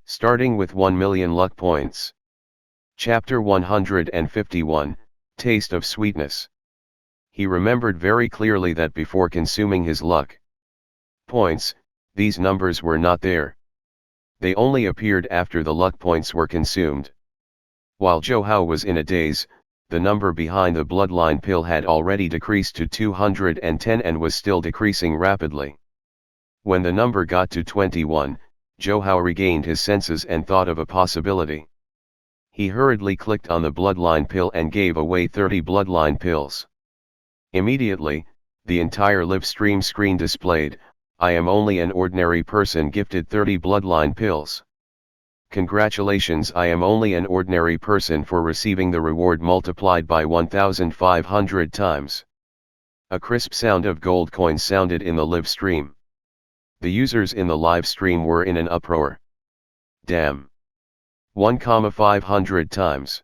starting with 1 million luck points. Chapter 151, Taste of Sweetness. He remembered very clearly that before consuming his luck points, these numbers were not there. They only appeared after the luck points were consumed. While Zhou Hao was in a daze, the number behind the Bloodline pill had already decreased to 210 and was still decreasing rapidly. When the number got to 21, Zhou Hao regained his senses and thought of a possibility. He hurriedly clicked on the Bloodline pill and gave away 30 Bloodline pills. Immediately, the entire live stream screen displayed, "I am only an ordinary person gifted 30 Bloodline pills. Congratulations, I am only an ordinary person for receiving the reward multiplied by 1,500 times." A crisp sound of gold coins sounded in the live stream. The users in the live stream were in an uproar. Damn! 1,500 times.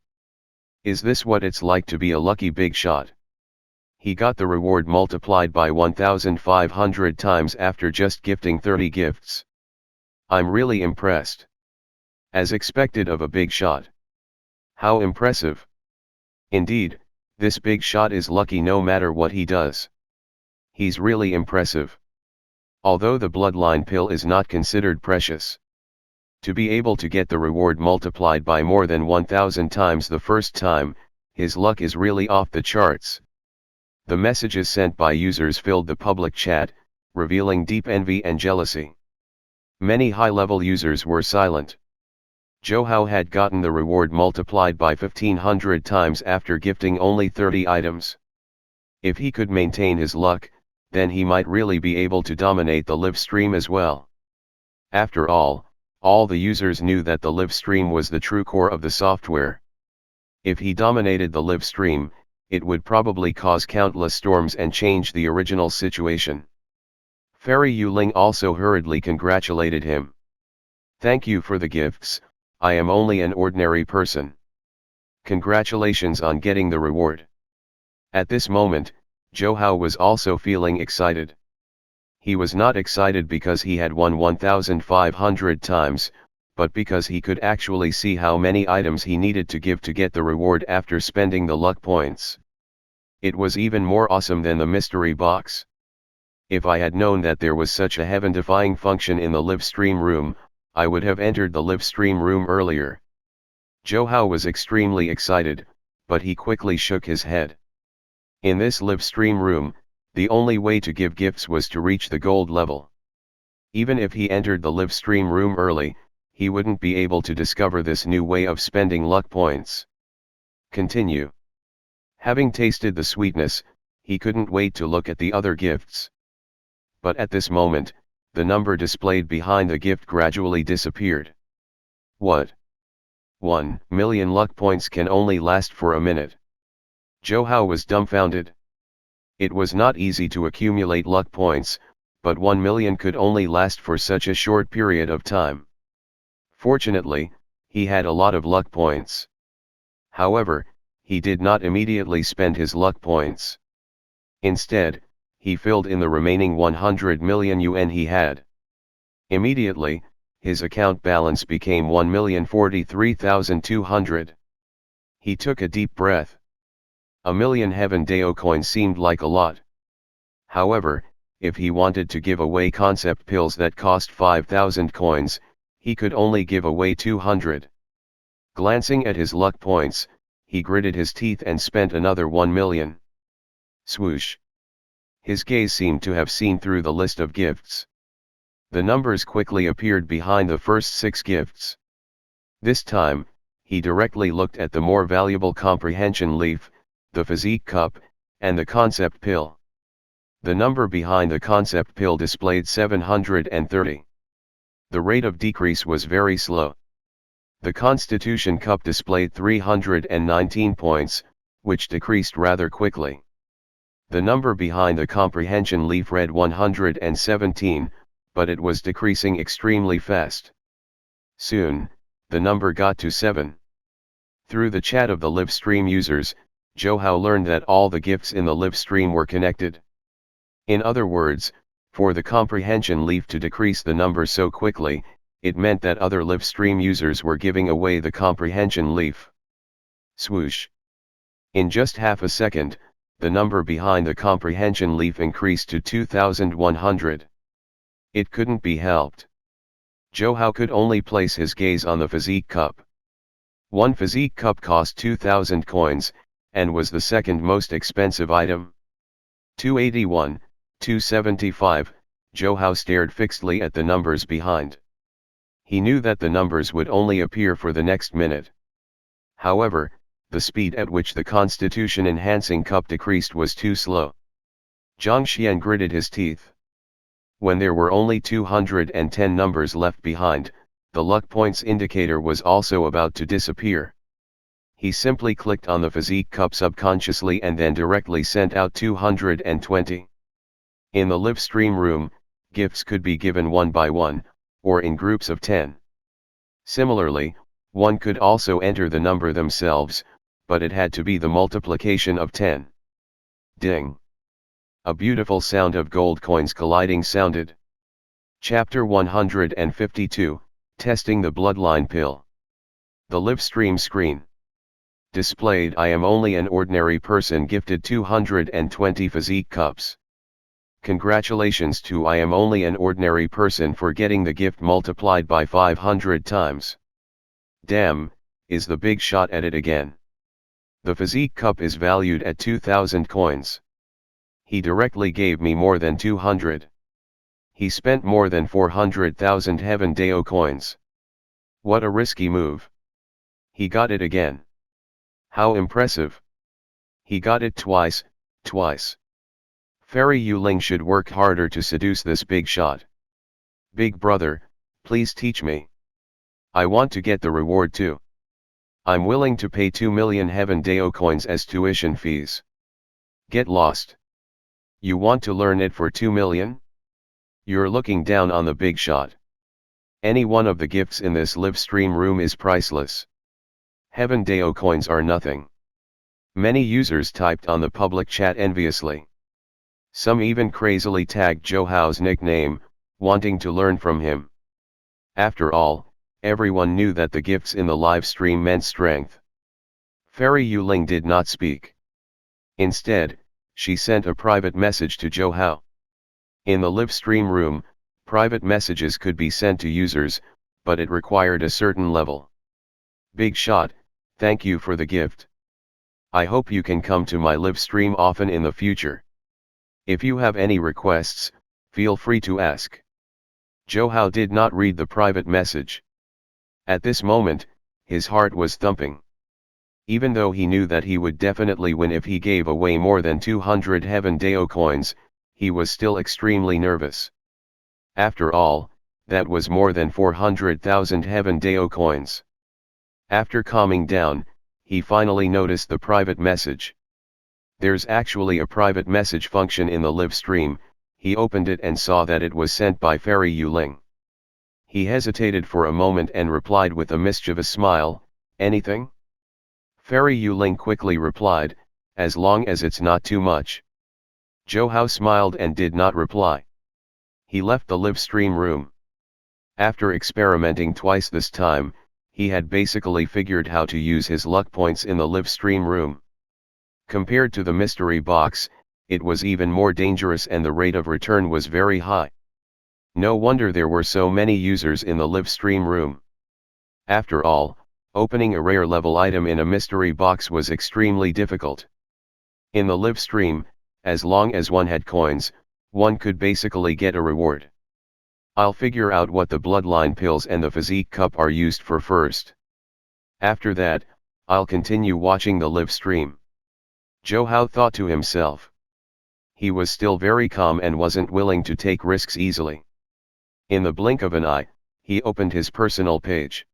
Is this what it's like to be a lucky big shot? He got the reward multiplied by 1,500 times after just gifting 30 gifts. I'm really impressed. As expected of a big shot. How impressive. Indeed, this big shot is lucky no matter what he does. He's really impressive. Although the Bloodline pill is not considered precious. To be able to get the reward multiplied by more than 1,000 times the first time, his luck is really off the charts. The messages sent by users filled the public chat, revealing deep envy and jealousy. Many high-level users were silent. Zhou Hao had gotten the reward multiplied by 1,500 times after gifting only 30 items. If he could maintain his luck, then he might really be able to dominate the live stream as well. After all the users knew that the live stream was the true core of the software. If he dominated the live stream, it would probably cause countless storms and change the original situation. Fairy Yuling also hurriedly congratulated him. Thank you for the gifts, I am only an ordinary person. Congratulations on getting the reward. At this moment, Zhou Hao was also feeling excited. He was not excited because he had won 1,500 times, but because he could actually see how many items he needed to give to get the reward after spending the luck points. It was even more awesome than the mystery box. If I had known that there was such a heaven-defying function in the live stream room, I would have entered the live stream room earlier. Zhou Hao was extremely excited, but he quickly shook his head. In this live stream room, the only way to give gifts was to reach the gold level. Even if he entered the live stream room early, he wouldn't be able to discover this new way of spending luck points. Continue. Having tasted the sweetness, he couldn't wait to look at the other gifts. But at this moment, the number displayed behind the gift gradually disappeared. What? 1 million luck points can only last for a minute. Zhou Hao was dumbfounded. It was not easy to accumulate luck points, but 1 million could only last for such a short period of time. Fortunately, he had a lot of luck points. However, he did not immediately spend his luck points. Instead, he filled in the remaining 100 million yuan he had. Immediately, his account balance became 1,043,200. He took a deep breath. A million Heaven Dao coins seemed like a lot. However, if he wanted to give away concept pills that cost 5,000 coins, he could only give away 200. Glancing at his luck points, he gritted his teeth and spent another 1 million. Swoosh. His gaze seemed to have seen through the list of gifts. The numbers quickly appeared behind the first 6 gifts. This time, he directly looked at the more valuable comprehension leaf, the physique cup, and the concept pill. The number behind the concept pill displayed 730. The rate of decrease was very slow. The Constitution Cup displayed 319 points, which decreased rather quickly. The number behind the comprehension leaf read 117, but it was decreasing extremely fast. Soon, the number got to 7. Through the chat of the live stream users, Zhou Hao learned that all the gifts in the live stream were connected. In other words, for the comprehension leaf to decrease the number so quickly, it meant that other live stream users were giving away the comprehension leaf. Swoosh. In just half a second, the number behind the comprehension leaf increased to 2,100. It couldn't be helped. Johao could only place his gaze on the physique cup. One physique cup cost 2,000 coins, and was the second most expensive item. 281, 275, Johao stared fixedly at the numbers behind. He knew that the numbers would only appear for the next minute. However, the speed at which the constitution-enhancing cup decreased was too slow. Zhang Xian gritted his teeth. When there were only 210 numbers left behind, the luck points indicator was also about to disappear. He simply clicked on the physique cup subconsciously and then directly sent out 220. In the live stream room, gifts could be given one by one, or in groups of 10. Similarly, one could also enter the number themselves, but it had to be the multiplication of 10. Ding! A beautiful sound of gold coins colliding sounded. Chapter 152, Testing the Bloodline Pill. The live stream screen displayed, I am only an ordinary person gifted 220 physique cups. Congratulations to I am only an ordinary person for getting the gift multiplied by 500 times. Damn, is the big shot at it again. The physique cup is valued at 2,000 coins. He directly gave me more than 200. He spent more than 400,000 Heaven Dao coins. What a risky move. He got it again. How impressive. He got it twice. Fairy Yuling should work harder to seduce this big shot. Big brother, please teach me. I want to get the reward too. I'm willing to pay 2 million Heaven Dao coins as tuition fees. Get lost. You want to learn it for 2 million? You're looking down on the big shot. Any one of the gifts in this live stream room is priceless. Heaven Dao coins are nothing. Many users typed on the public chat enviously. Some even crazily tagged Johao's nickname, wanting to learn from him. After all, everyone knew that the gifts in the live stream meant strength. Fairy Yuling did not speak. Instead, she sent a private message to Johao. In the live stream room, private messages could be sent to users, but it required a certain level. Big shot, thank you for the gift. I hope you can come to my live stream often in the future. If you have any requests, feel free to ask. Johao did not read the private message. At this moment, his heart was thumping. Even though he knew that he would definitely win if he gave away more than 200 Heaven Dao coins, he was still extremely nervous. After all, that was more than 400,000 Heaven Dao coins. After calming down, he finally noticed the private message. There's actually a private message function in the live stream. He opened it and saw that it was sent by Fairy Yuling. He hesitated for a moment and replied with a mischievous smile, anything? Fairy Yuling quickly replied, as long as it's not too much. Johao smiled and did not reply. He left the live stream room. After experimenting twice this time, he had basically figured how to use his luck points in the live stream room. Compared to the mystery box, it was even more dangerous and the rate of return was very high. No wonder there were so many users in the live stream room. After all, opening a rare level item in a mystery box was extremely difficult. In the live stream, as long as one had coins, one could basically get a reward. I'll figure out what the bloodline pills and the physique cup are used for first. After that, I'll continue watching the live stream. Johao thought to himself. He was still very calm and wasn't willing to take risks easily. In the blink of an eye, he opened his personal page.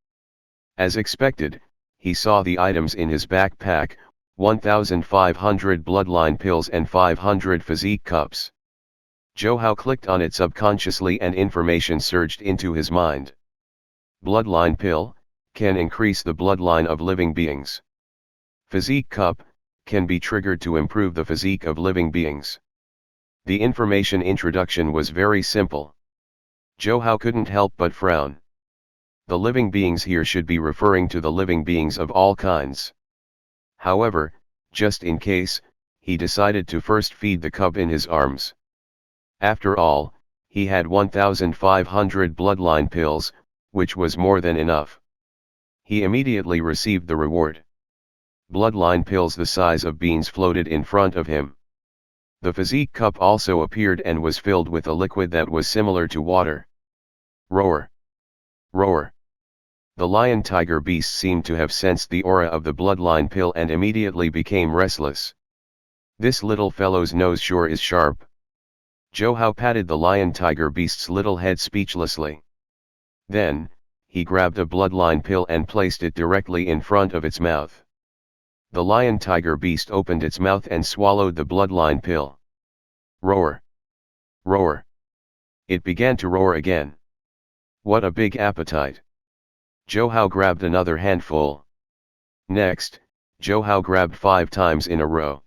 As expected, he saw the items in his backpack, 1,500 bloodline pills and 500 physique cups. Johao clicked on it subconsciously and information surged into his mind. Bloodline pill, can increase the bloodline of living beings. Physique cup, can be triggered to improve the physique of living beings. The information introduction was very simple. Johao couldn't help but frown. The living beings here should be referring to the living beings of all kinds. However, just in case, he decided to first feed the cub in his arms. After all, he had 1,500 bloodline pills, which was more than enough. He immediately received the reward. Bloodline pills the size of beans floated in front of him. The physique cup also appeared and was filled with a liquid that was similar to water. Roar! Roar! The lion-tiger beast seemed to have sensed the aura of the bloodline pill and immediately became restless. This little fellow's nose sure is sharp. Johao patted the lion-tiger beast's little head speechlessly. Then, he grabbed a bloodline pill and placed it directly in front of its mouth. The lion-tiger beast opened its mouth and swallowed the bloodline pill. Roar! Roar! It began to roar again. What a big appetite! Johao grabbed another handful. Next, Johao grabbed 5 times in a row.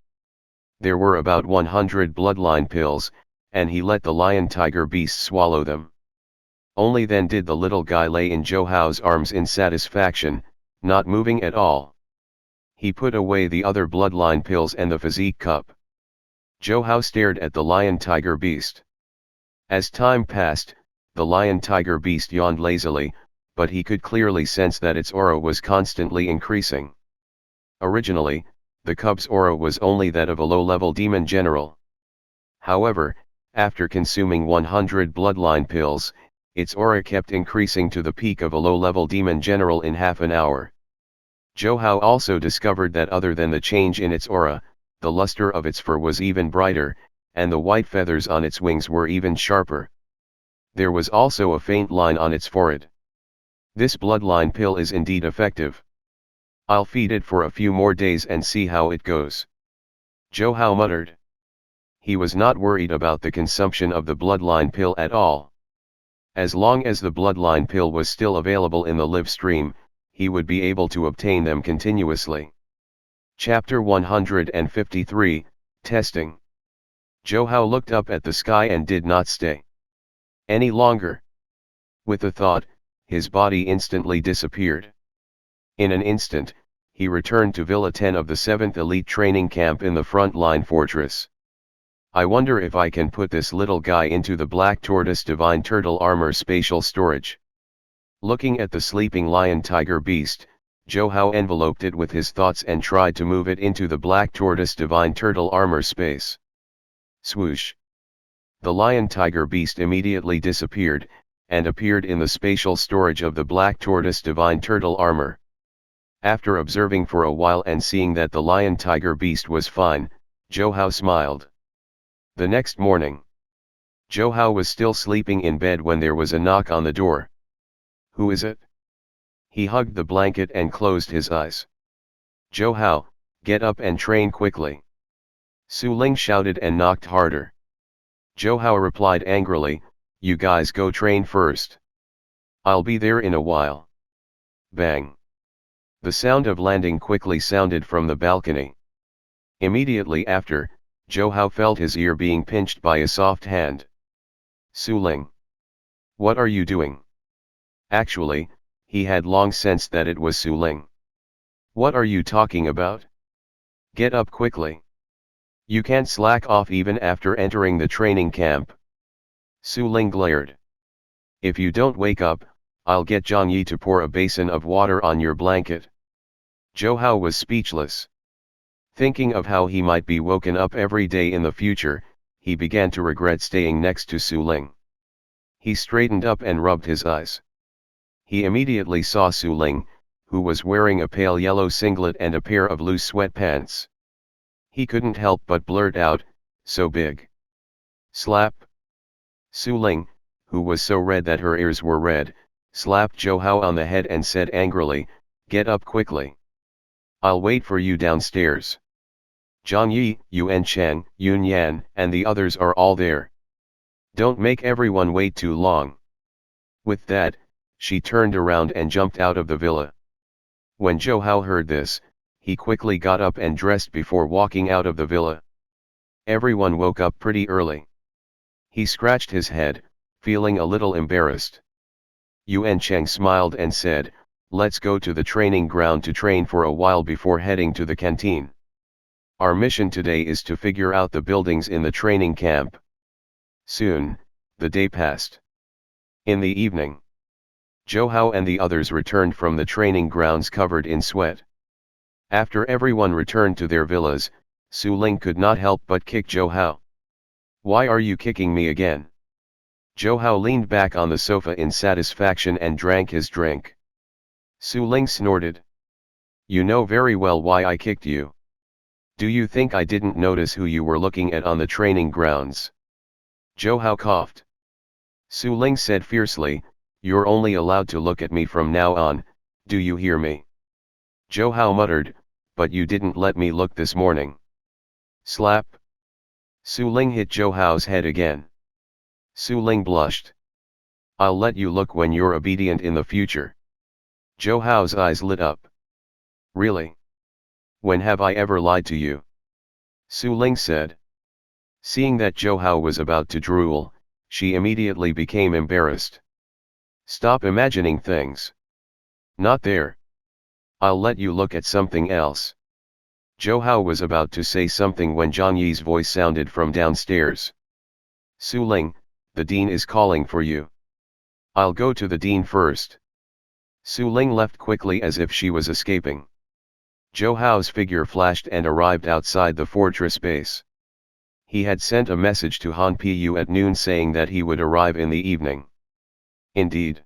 There were about 100 bloodline pills, and he let the lion-tiger beast swallow them. Only then did the little guy lay in Johao's arms in satisfaction, not moving at all. He put away the other bloodline pills and the physique cup. Johao stared at the lion-tiger beast. As time passed, the lion-tiger beast yawned lazily, but he could clearly sense that its aura was constantly increasing. Originally, the cub's aura was only that of a low-level demon general. However, after consuming 100 bloodline pills, its aura kept increasing to the peak of a low-level demon general in half an hour. Johao also discovered that other than the change in its aura, the luster of its fur was even brighter, and the white feathers on its wings were even sharper. There was also a faint line on its forehead. This bloodline pill is indeed effective. I'll feed it for a few more days and see how it goes. Johao muttered. He was not worried about the consumption of the bloodline pill at all. As long as the bloodline pill was still available in the live stream, he would be able to obtain them continuously. Chapter 153, Testing. Johao looked up at the sky and did not stay any longer. With the thought, his body instantly disappeared. In an instant, he returned to Villa 10 of the 7th Elite Training Camp in the front-line fortress. I wonder if I can put this little guy into the Black Tortoise Divine Turtle Armor spatial storage. Looking at the sleeping lion-tiger beast, Johao enveloped it with his thoughts and tried to move it into the Black Tortoise Divine Turtle Armor space. Swoosh! The lion-tiger beast immediately disappeared, and appeared in the spatial storage of the Black Tortoise Divine Turtle Armor. After observing for a while and seeing that the lion-tiger beast was fine, Johao smiled. The next morning, Johao was still sleeping in bed when there was a knock on the door. Who is it? He hugged the blanket and closed his eyes. Johao, get up and train quickly. Su Ling shouted and knocked harder. Johao replied angrily, you guys go train first. I'll be there in a while. Bang. The sound of landing quickly sounded from the balcony. Immediately after, Johao felt his ear being pinched by a soft hand. Su Ling. What are you doing? Actually, he had long sensed that it was Su Ling. What are you talking about? Get up quickly. You can't slack off even after entering the training camp. Su Ling glared. If you don't wake up, I'll get Zhang Yi to pour a basin of water on your blanket. Johao was speechless. Thinking of how he might be woken up every day in the future, he began to regret staying next to Su Ling. He straightened up and rubbed his eyes. He immediately saw Su Ling, who was wearing a pale yellow singlet and a pair of loose sweatpants. He couldn't help but blurt out, so big. Slap. Su Ling, who was so red that her ears were red, slapped Johao on the head and said angrily, get up quickly. I'll wait for you downstairs. Zhang Yi, Yuan Cheng, Yun Yan, and the others are all there. Don't make everyone wait too long. With that, she turned around and jumped out of the villa. When Johao heard this, he quickly got up and dressed before walking out of the villa. Everyone woke up pretty early. He scratched his head, feeling a little embarrassed. Yuan Cheng smiled and said, "Let's go to the training ground to train for a while before heading to the canteen. Our mission today is to figure out the buildings in the training camp." Soon, the day passed. In the evening, Zhou Hao and the others returned from the training grounds covered in sweat. After everyone returned to their villas, Su Ling could not help but kick Zhou Hao. "Why are you kicking me again?" Zhou Hao leaned back on the sofa in satisfaction and drank his drink. Su Ling snorted. "You know very well why I kicked you. Do you think I didn't notice who you were looking at on the training grounds?" Zhou Hao coughed. Su Ling said fiercely, "You're only allowed to look at me from now on, do you hear me?" Zhou Hao muttered, "But you didn't let me look this morning." Slap. Su Ling hit Zhou Hao's head again. Su Ling blushed. "I'll let you look when you're obedient in the future." Zhou Hao's eyes lit up. "Really? When have I ever lied to you?" Su Ling said. Seeing that Zhou Hao was about to drool, she immediately became embarrassed. "Stop imagining things. Not there. I'll let you look at something else." Zhou Hao was about to say something when Zhang Yi's voice sounded from downstairs. "Su Ling, the dean is calling for you." "I'll go to the dean first." Su Ling left quickly as if she was escaping. Zhou Hao's figure flashed and arrived outside the fortress base. He had sent a message to Han Pu at noon saying that he would arrive in the evening. Indeed.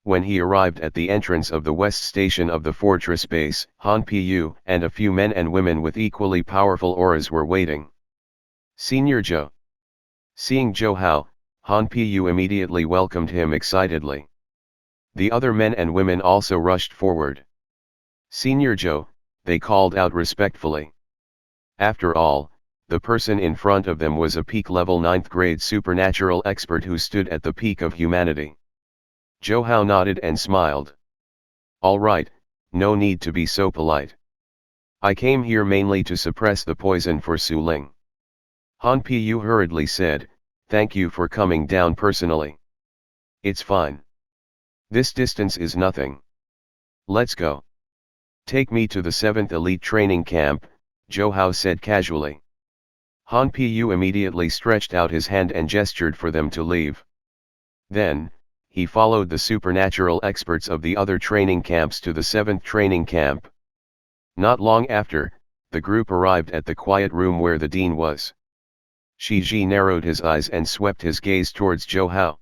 When he arrived at the entrance of the west station of the fortress base, Han Pu and a few men and women with equally powerful auras were waiting. "Senior Zhou." Seeing Zhou Hao, Han Pu immediately welcomed him excitedly. The other men and women also rushed forward. "Senior Zhou," they called out respectfully. After all, the person in front of them was a peak level 9th grade supernatural expert who stood at the peak of humanity. Zhou Hao nodded and smiled. "All right, no need to be so polite. I came here mainly to suppress the poison for Su Ling." Han Pu hurriedly said, "Thank you for coming down personally. It's fine. This distance is nothing. Let's go." "Take me to the 7th Elite Training Camp," Zhou Hao said casually. Han Pu immediately stretched out his hand and gestured for them to leave. Then, he followed the supernatural experts of the other training camps to the 7th training camp. Not long after, the group arrived at the quiet room where the dean was. Shi Ji narrowed his eyes and swept his gaze towards Zhou Hao.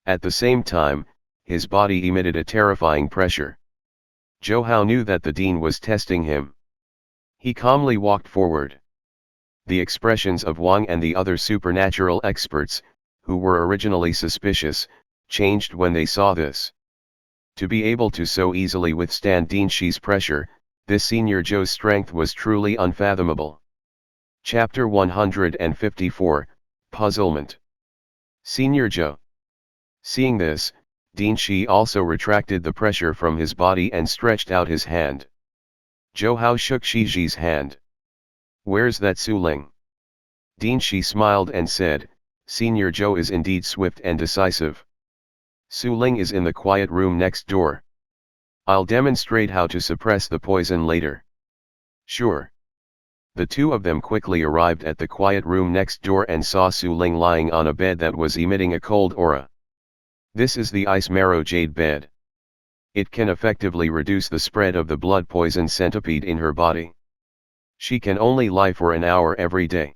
At the same time, his body emitted a terrifying pressure. Zhou Hao knew that the dean was testing him. He calmly walked forward. The expressions of Wang and the other supernatural experts, who were originally suspicious, changed when they saw this. To be able to so easily withstand Dean Shi's pressure, this senior Zhou's strength was truly unfathomable. Chapter 154, Puzzlement. Senior Zhou. Seeing this, Dean Shi also retracted the pressure from his body and stretched out his hand. Zhou Hao shook Shi Ji's hand. "Where's that Su Ling?" Dean Shi smiled and said, "Senior Zhou is indeed swift and decisive. Su Ling is in the quiet room next door. I'll demonstrate how to suppress the poison later." "Sure." The two of them quickly arrived at the quiet room next door and saw Su Ling lying on a bed that was emitting a cold aura. This is the Ice Marrow Jade bed. It can effectively reduce the spread of the blood poison centipede in her body. She can only lie for an hour every day.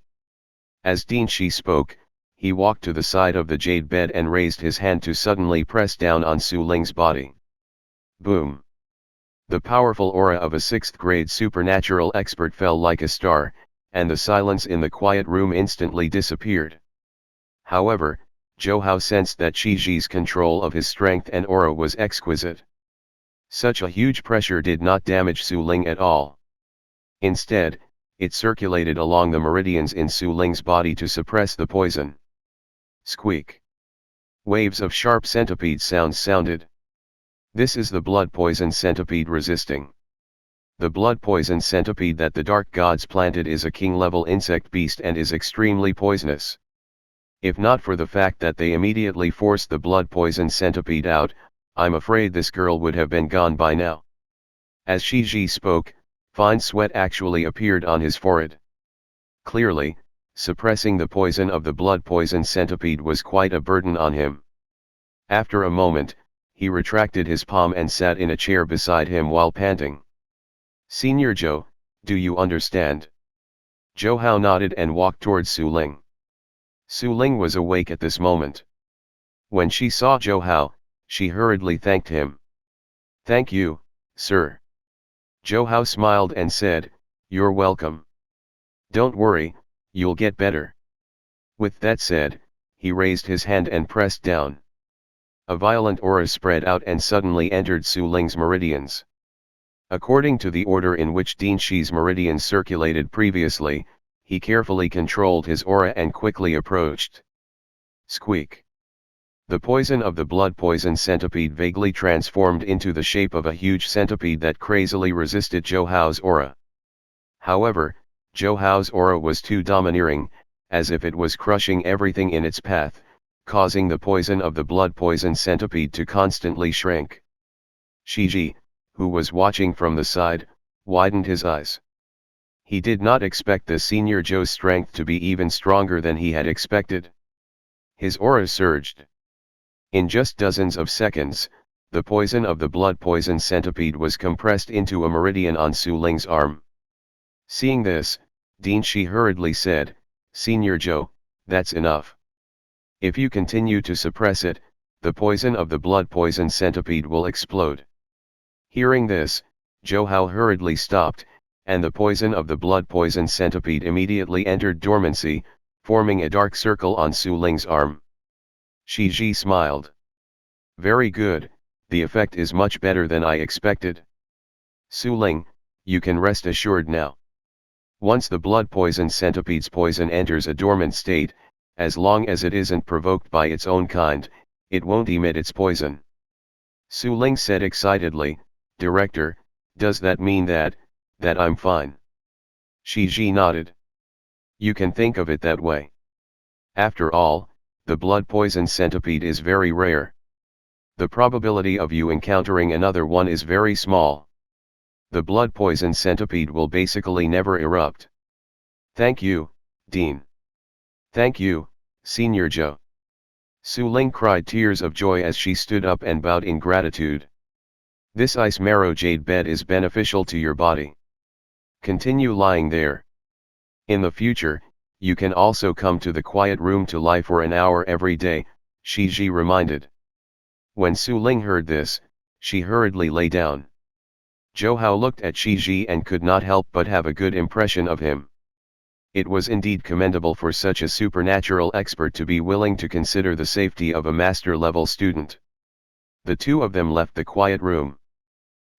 As Dean Shi spoke, he walked to the side of the jade bed and raised his hand to suddenly press down on Su Ling's body. Boom! The powerful aura of a 6th grade supernatural expert fell like a star, and the silence in the quiet room instantly disappeared. However, Zhou Hao sensed that Shi Ji's control of his strength and aura was exquisite. Such a huge pressure did not damage Su Ling at all. Instead, it circulated along the meridians in Su Ling's body to suppress the poison. Squeak! Waves of sharp centipede sounds sounded. This is the blood poison centipede resisting. The blood poison centipede that the dark gods planted is a king-level insect beast and is extremely poisonous. If not for the fact that they immediately forced the blood poison centipede out, I'm afraid this girl would have been gone by now. As Shiji spoke, fine sweat actually appeared on his forehead. Clearly, suppressing the poison of the blood poison centipede was quite a burden on him. After a moment, he retracted his palm and sat in a chair beside him while panting. "Senior Joe, do you understand?" Zhou Hao nodded and walked towards Su Ling. Su Ling was awake at this moment. When she saw Zhou Hao, she hurriedly thanked him. "Thank you, sir." Zhou Hao smiled and said, "You're welcome. Don't worry, you'll get better." With that said, he raised his hand and pressed down. A violent aura spread out and suddenly entered Su Ling's meridians. According to the order in which Ding Shi's meridians circulated previously, he carefully controlled his aura and quickly approached. Squeak! The poison of the blood poison centipede vaguely transformed into the shape of a huge centipede that crazily resisted Zhou Hao's aura. However, Zhou Hao's aura was too domineering, as if it was crushing everything in its path, causing the poison of the blood poison centipede to constantly shrink. Shiji, who was watching from the side, widened his eyes. He did not expect the senior Zhou's strength to be even stronger than he had expected. His aura surged. In just dozens of seconds, the poison of the blood poison centipede was compressed into a meridian on Su Ling's arm. Seeing this, Ding Shi hurriedly said, "Senior Zhou, that's enough. If you continue to suppress it, the poison of the blood poison centipede will explode." Hearing this, Zhou Hao hurriedly stopped, and the poison of the blood poison centipede immediately entered dormancy, forming a dark circle on Su Ling's arm. Shiji smiled. "Very good, the effect is much better than I expected. Su Ling, you can rest assured now. Once the blood poison centipede's poison enters a dormant state, as long as it isn't provoked by its own kind, it won't emit its poison." Su Ling said excitedly, "Director, does that mean that I'm fine?" Shiji nodded. "You can think of it that way. After all, the blood poison centipede is very rare. The probability of you encountering another one is very small. The blood poison centipede will basically never erupt." "Thank you, Dean." "Thank you, Senior Zhou." Su Ling cried tears of joy as she stood up and bowed in gratitude. "This ice marrow jade bed is beneficial to your body. Continue lying there. In the future, you can also come to the quiet room to lie for an hour every day," Shiji reminded. When Su Ling heard this, she hurriedly lay down. Zhou Hao looked at Shiji and could not help but have a good impression of him. It was indeed commendable for such a supernatural expert to be willing to consider the safety of a master-level student. The two of them left the quiet room.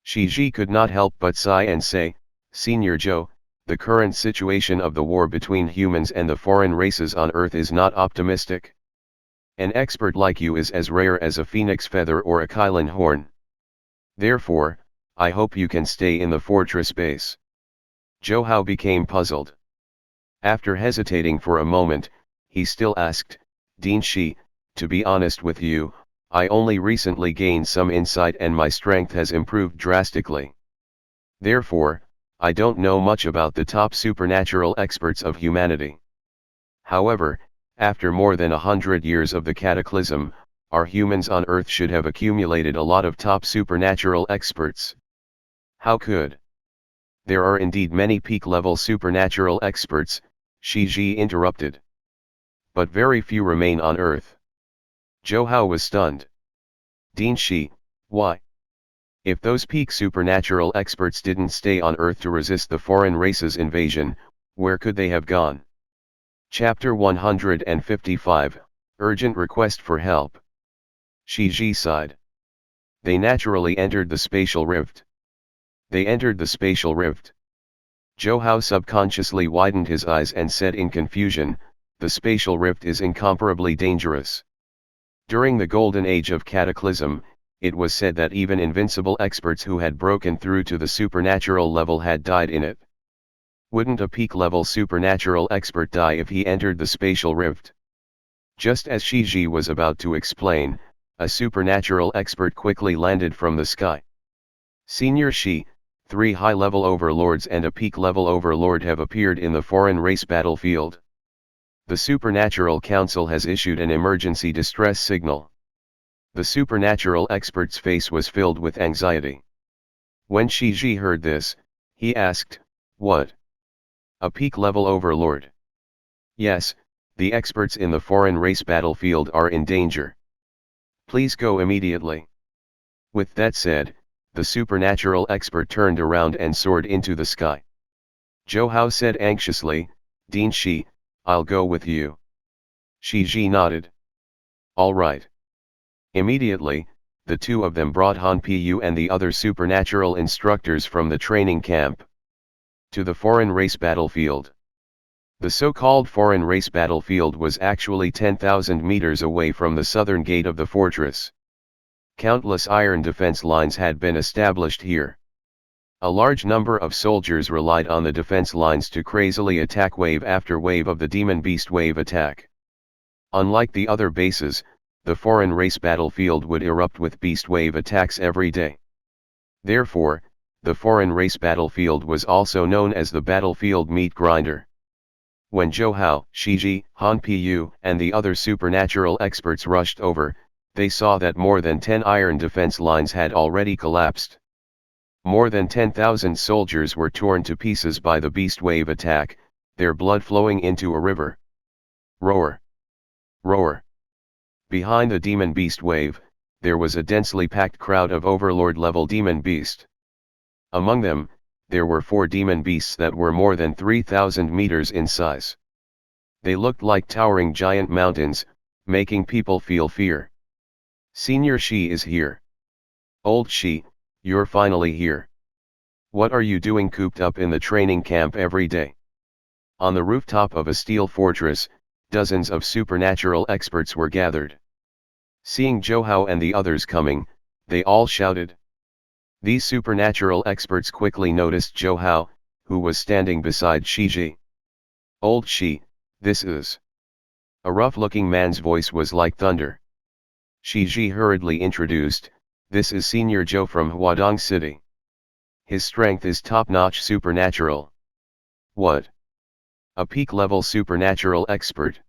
Shiji could not help but sigh and say, "Senior Zhou, the current situation of the war between humans and the foreign races on Earth is not optimistic. An expert like you is as rare as a phoenix feather or a Kylan horn. Therefore, I hope you can stay in the fortress base." Zhou Hao became puzzled. After hesitating for a moment, he still asked, "Ding Shi, to be honest with you, I only recently gained some insight and my strength has improved drastically. Therefore, I don't know much about the top supernatural experts of humanity. However, after more than 100 years of the cataclysm, our humans on Earth should have accumulated a lot of top supernatural experts." "How could?" "There are indeed many peak-level supernatural experts," Shiji interrupted. "But very few remain on Earth." Zhou Hao was stunned. "Ding Shi, why? If those peak supernatural experts didn't stay on Earth to resist the foreign races' invasion, where could they have gone?" Chapter 155, Urgent Request for Help. Shiji sighed. "They naturally entered the spatial rift." "They entered the spatial rift." Zhou Hao subconsciously widened his eyes and said in confusion, "The spatial rift is incomparably dangerous. During the golden age of Cataclysm, it was said that even invincible experts who had broken through to the supernatural level had died in it. Wouldn't a peak-level supernatural expert die if he entered the spatial rift?" Just as Shiji was about to explain, a supernatural expert quickly landed from the sky. Senior Shi, 3 high-level overlords and a peak-level overlord have appeared in the foreign race battlefield. The Supernatural Council has issued an emergency distress signal. The supernatural expert's face was filled with anxiety. When Shiji heard this, he asked, "What? A peak-level overlord?" "Yes, the experts in the foreign race battlefield are in danger. Please go immediately." With that said, the supernatural expert turned around and soared into the sky. Zhou Hao said anxiously, "Dean Shi, I'll go with you." Shiji nodded. "All right." Immediately, the two of them brought Han Pu and the other supernatural instructors from the training camp to the foreign race battlefield. The so-called foreign race battlefield was actually 10,000 meters away from the southern gate of the fortress. Countless iron defense lines had been established here. A large number of soldiers relied on the defense lines to crazily attack wave after wave of the Demon Beast wave attack. Unlike the other bases, the foreign race battlefield would erupt with beast wave attacks every day. Therefore, the foreign race battlefield was also known as the battlefield meat grinder. When Zhou Hao, Shiji, Han Pu, and the other supernatural experts rushed over, they saw that more than 10 iron defense lines had already collapsed. More than 10,000 soldiers were torn to pieces by the beast wave attack, their blood flowing into a river. Roar! Roar! Behind the demon beast wave, there was a densely packed crowd of overlord-level demon beast. Among them, there were 4 demon beasts that were more than 3,000 meters in size. They looked like towering giant mountains, making people feel fear. "Senior Shi is here. Old Shi, you're finally here. What are you doing cooped up in the training camp every day?" On the rooftop of a steel fortress, dozens of supernatural experts were gathered. Seeing Zhou Hao and the others coming, they all shouted. These supernatural experts quickly noticed Zhou Hao, who was standing beside Shiji. "Old Shi, this is..." A rough-looking man's voice was like thunder. Shiji hurriedly introduced, "This is Senior Zhou from Huadong City. His strength is top-notch supernatural." "What? A peak-level supernatural expert?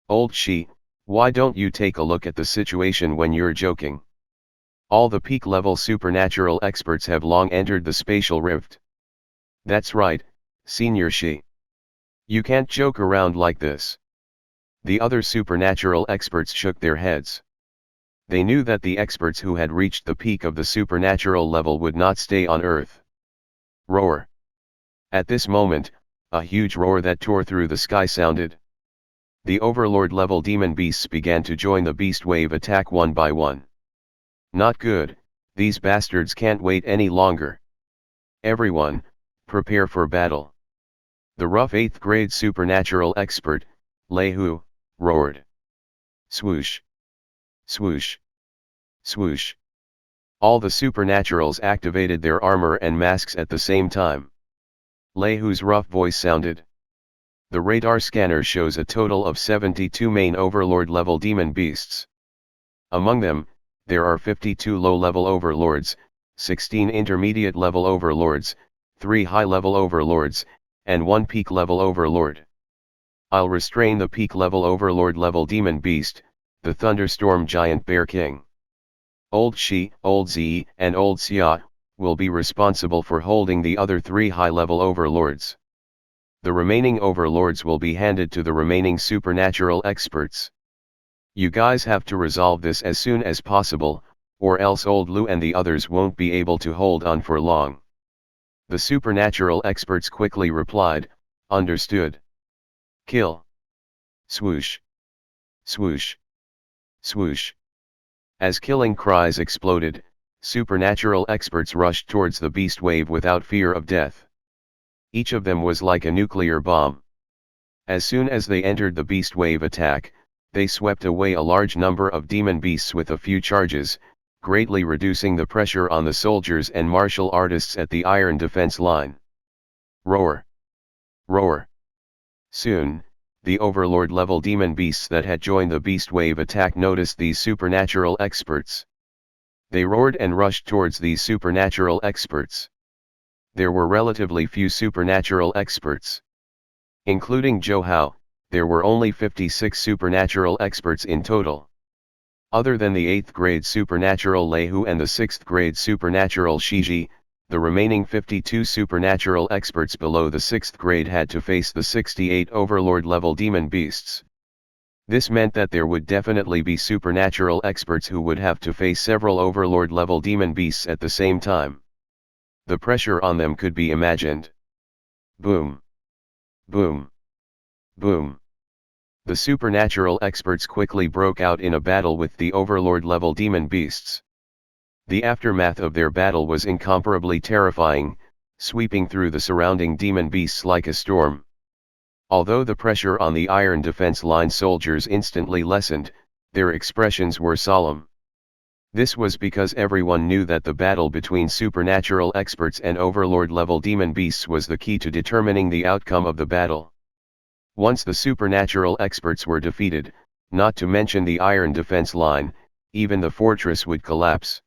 Old Shi, why don't you take a look at the situation when you're joking? All the peak-level supernatural experts have long entered the spatial rift." "That's right, Senior Shi. You can't joke around like this." The other supernatural experts shook their heads. They knew that the experts who had reached the peak of the supernatural level would not stay on Earth. Roar! At this moment, a huge roar that tore through the sky sounded. The overlord-level demon beasts began to join the beast wave attack one by one. "Not good, these bastards can't wait any longer. Everyone, prepare for battle." The rough 8th grade supernatural expert, Lei Hu, roared. Swoosh! Swoosh! Swoosh! All the supernaturals activated their armor and masks at the same time. Lei Hu's rough voice sounded. "The radar scanner shows a total of 72 main overlord-level demon beasts. Among them, there are 52 low-level overlords, 16 intermediate-level overlords, 3 high-level overlords, and 1 peak-level overlord. I'll restrain the peak-level overlord-level demon beast, the thunderstorm giant bear king. Old Shi, Old Zi, and Old Xia will be responsible for holding the other 3 high-level overlords. The remaining overlords will be handed to the remaining supernatural experts. You guys have to resolve this as soon as possible, or else Old Lu and the others won't be able to hold on for long." The supernatural experts quickly replied, "Understood. Kill." Swoosh! Swoosh! Swoosh! As killing cries exploded, supernatural experts rushed towards the beast wave without fear of death. Each of them was like a nuclear bomb. As soon as they entered the beast wave attack, they swept away a large number of demon beasts with a few charges, greatly reducing the pressure on the soldiers and martial artists at the iron defense line. Roar! Roar! Soon, the Overlord-level demon beasts that had joined the Beast Wave attack noticed these supernatural experts. They roared and rushed towards these supernatural experts. There were relatively few supernatural experts. Including Zhou Hao, there were only 56 supernatural experts in total. Other than the 8th grade supernatural Lei Hu and the 6th grade supernatural Shiji, the remaining 52 supernatural experts below the 6th grade had to face the 68 Overlord-level demon beasts. This meant that there would definitely be supernatural experts who would have to face several Overlord-level demon beasts at the same time. The pressure on them could be imagined. Boom. Boom. Boom. The supernatural experts quickly broke out in a battle with the Overlord-level demon beasts. The aftermath of their battle was incomparably terrifying, sweeping through the surrounding demon beasts like a storm. Although the pressure on the iron defense line soldiers instantly lessened, their expressions were solemn. This was because everyone knew that the battle between supernatural experts and Overlord-level demon beasts was the key to determining the outcome of the battle. Once the supernatural experts were defeated, not to mention the iron defense line, even the fortress would collapse.